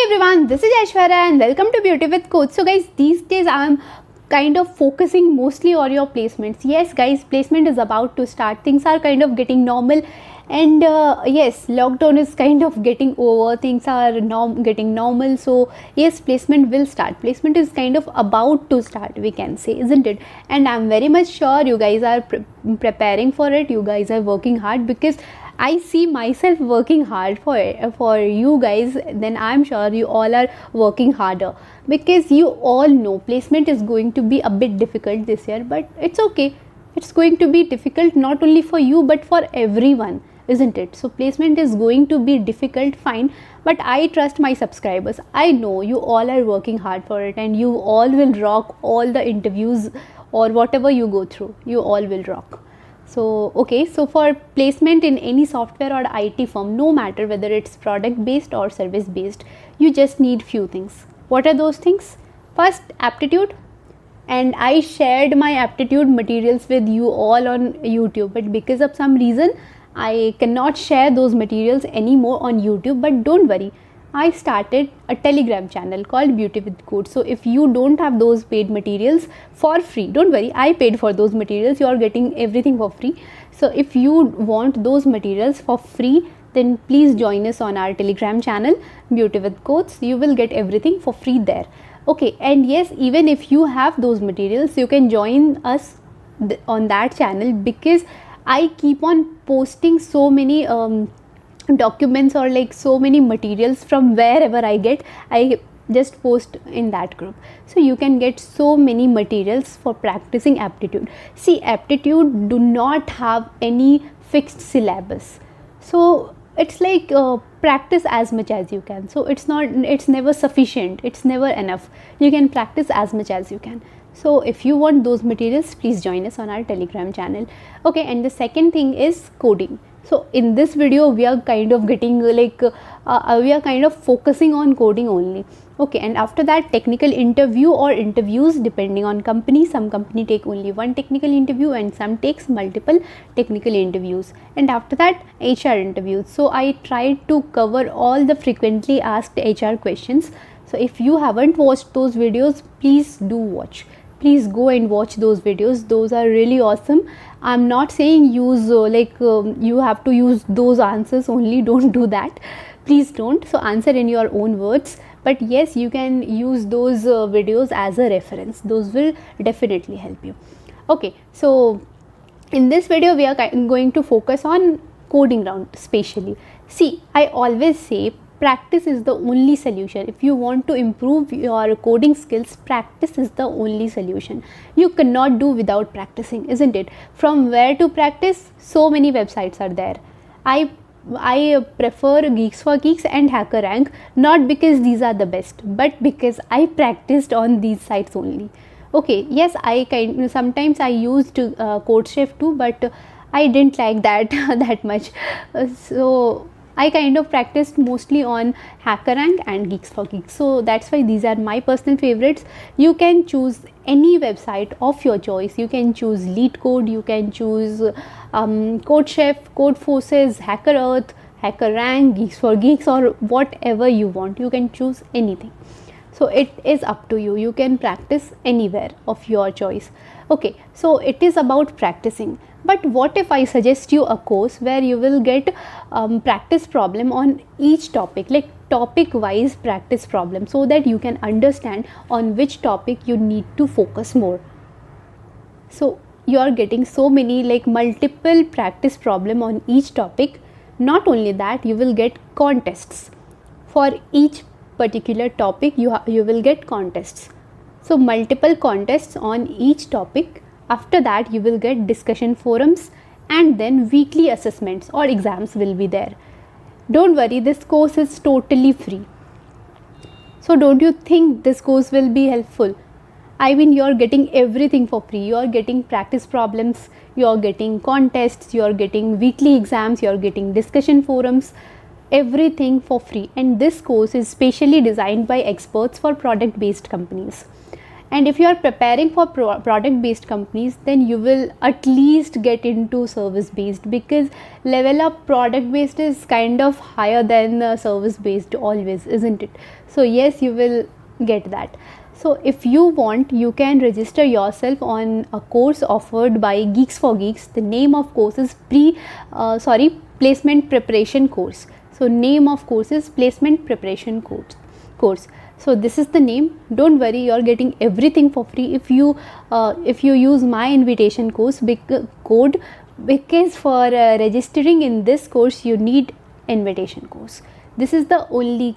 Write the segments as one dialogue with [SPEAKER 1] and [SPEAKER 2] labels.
[SPEAKER 1] everyone, this is Aishwarya and welcome to Beauty with Coach. So guys, these days I'm kind of focusing mostly on your placements. Yes guys, placement is about to start. Things are kind of getting normal and yes, lockdown is kind of getting over. Things are getting normal. So yes, placement will start. Placement is kind of about to start, we can say, isn't it? And I'm very much sure you guys are preparing for it. You guys are working hard because I see myself working hard for you guys. Then I'm sure you all are working harder, because you all know placement is going to be a bit difficult this year, but it's okay. It's going to be difficult not only for you but for everyone, isn't it? So placement is going to be difficult, fine, but I trust my subscribers. I know you all are working hard for it and you all will rock all the interviews or whatever you go through. You all will rock. So okay, so for placement in any software or IT firm, no matter whether it's product based or service based, you just need few things. What are those things? First, aptitude. And I shared my aptitude materials with you all on YouTube, but because of some reason I cannot share those materials anymore on YouTube. But don't worry, I started a Telegram channel called Beauty with Code. So if you don't have those paid materials for free, don't worry, I paid for those materials. You are getting everything for free. So if you want those materials for free, then please join us on our Telegram channel, Beauty with Codes. You will get everything for free there. Okay, and yes, even if you have those materials, you can join us on that channel, because I keep on posting so many documents or like so many materials from wherever I get. I just post in that group, so you can get so many materials for practicing aptitude. See, aptitude do not have any fixed syllabus, so it's like practice as much as you can. So it's never sufficient, it's never enough. You can practice as much as you can. So if you want those materials, please join us on our Telegram channel. Okay, and the second thing is coding. So in this video we are kind of getting like we are kind of focusing on coding only. Okay, and after that, technical interview or interviews, depending on company. Some company take only one technical interview and some takes multiple technical interviews. And after that, HR interviews. So I tried to cover all the frequently asked HR questions. So if you haven't watched those videos, please do watch. Please go and watch those videos. Those are really awesome. I'm not saying use you have to use those answers only. Don't do that. Please don't. So answer in your own words. But yes, you can use those videos as a reference. Those will definitely help you. Okay, so in this video we are going to focus on coding round specially. See, I always say practice is the only solution. If you want to improve your coding skills, practice is the only solution. You cannot do without practicing, isn't it? From where to practice? So many websites are there. I prefer Geeks for Geeks and HackerRank, not because these are the best, but because I practiced on these sites only. Okay, yes, sometimes I used CodeChef too, but I didn't like that that much. So I kind of practiced mostly on HackerRank and Geeks for Geeks. So that's why these are my personal favorites. You can choose any website of your choice. You can choose LeetCode, you can choose CodeChef, CodeForces, HackerEarth, HackerRank, Geeks for Geeks, or whatever you want. You can choose anything. So it is up to you. You can practice anywhere of your choice. Okay, so it is about practicing. But what if I suggest you a course where you will get practice problem on each topic, like topic wise practice problem, so that you can understand on which topic you need to focus more. So you are getting so many like multiple practice problem on each topic. Not only that, you will get contests for each particular topic. You will get contests. So multiple contests on each topic. After that, you will get discussion forums, and then weekly assessments or exams will be there. Don't worry, this course is totally free. So don't you think this course will be helpful? I mean, you're getting everything for free. You're getting practice problems, you're getting contests, you're getting weekly exams, you're getting discussion forums, everything for free. And this course is specially designed by experts for product based companies. And if you are preparing for product based companies, then you will at least get into service based, because level up product based is kind of higher than service based always, isn't it? So yes, you will get that. So if you want, you can register yourself on a course offered by Geeks for Geeks. The name of course is placement preparation course. So name of course is placement preparation course. So this is the name. Don't worry, you're getting everything for free if you use my invitation code, because for registering in this course you need invitation course. This is the only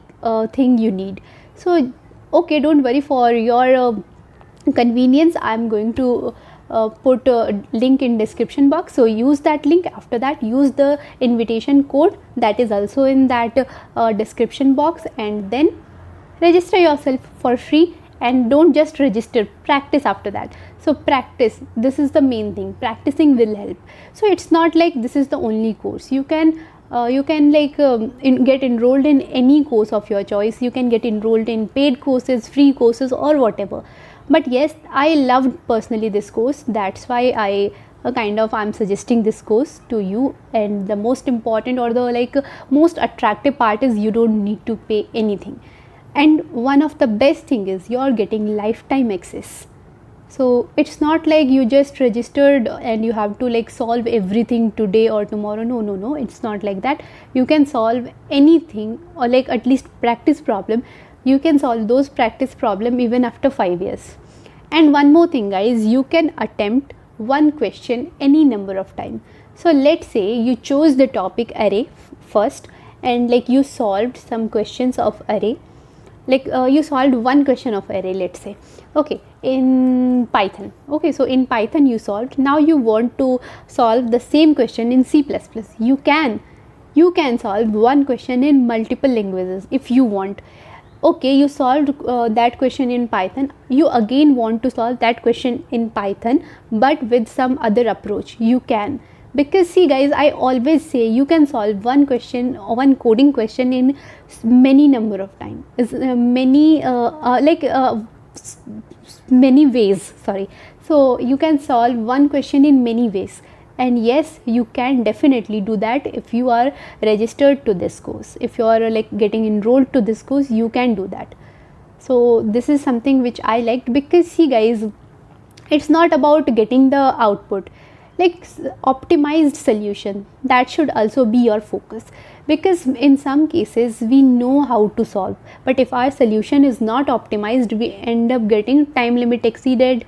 [SPEAKER 1] thing you need. So okay, don't worry, for your convenience I'm going to put a link in description box, so use that link. After that, use the invitation code that is also in that description box, and then register yourself for free. And don't just register, practice after that. So practice, this is the main thing. Practicing will help. So it's not like this is the only course. You can get enrolled in any course of your choice. You can get enrolled in paid courses, free courses, or whatever. But yes, I loved personally this course. That's why I'm suggesting this course to you. And the most important, or the most attractive part is you don't need to pay anything. And one of the best thing is you're getting lifetime access. So it's not like you just registered and you have to solve everything today or tomorrow. No, it's not like that. You can solve anything, or at least practice problem. You can solve those practice problem even after 5 years. And one more thing, guys, you can attempt one question any number of time. So let's say you chose the topic array first, and you solved some questions of array. You solved one question of array, let's say, okay, in Python. Okay, so in Python you solved. Now you want to solve the same question in C++. You can solve one question in multiple languages if you want. Okay, you solved that question in Python. You again want to solve that question in Python, but with some other approach. You can. Because see guys, I always say you can solve one question or one coding question in many number of time, many ways. So you can solve one question in many ways. And yes, you can definitely do that if you are registered to this course. If you are getting enrolled to this course, you can do that. So this is something which I liked, because see guys, it's not about getting the output. Optimized solution, that should also be your focus, because in some cases we know how to solve, but if our solution is not optimized, we end up getting time limit exceeded.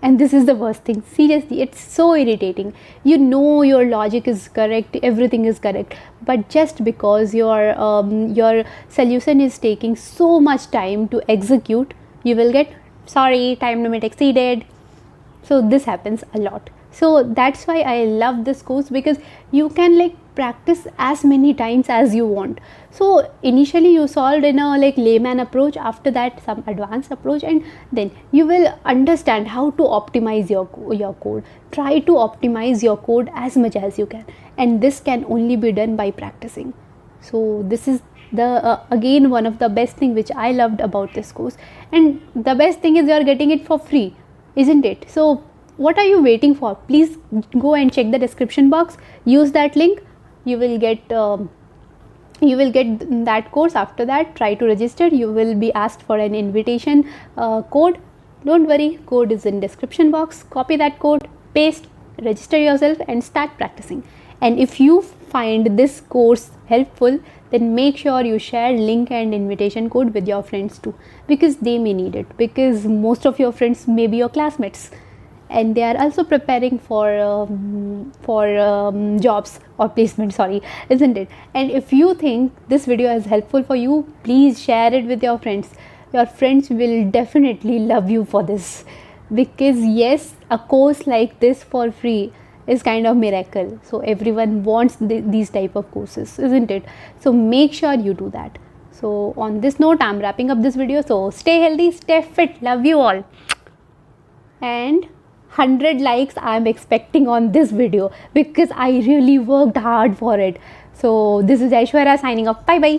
[SPEAKER 1] And this is the worst thing. Seriously, it's so irritating. You know your logic is correct, everything is correct, but just because your solution is taking so much time to execute, you will get, sorry, time limit exceeded. So this happens a lot. So that's why I love this course, because you can practice as many times as you want. So initially you solved in a layman approach, after that some advanced approach, and then you will understand how to optimize your code. Try to optimize your code as much as you can, and this can only be done by practicing. So this is the again one of the best thing which I loved about this course. And the best thing is you are getting it for free, isn't it? So what are you waiting for? Please go and check the description box, use that link. You will get that course. After that, try to register. You will be asked for an invitation code. Don't worry, code is in description box. Copy that code, paste, register yourself, and start practicing. And if you find this course helpful, then make sure you share link and invitation code with your friends too, because they may need it, because most of your friends may be your classmates, and they are also preparing for jobs or placement, isn't it? And if you think this video is helpful for you, please share it with your friends. Your friends will definitely love you for this, because yes, a course like this for free is kind of miracle. So everyone wants these type of courses, isn't it? So make sure you do that. So on this note, I'm wrapping up this video. So stay healthy, stay fit, love you all, and 100 likes I am expecting on this video, because I really worked hard for it. So this is Aishwarya signing off. Bye bye.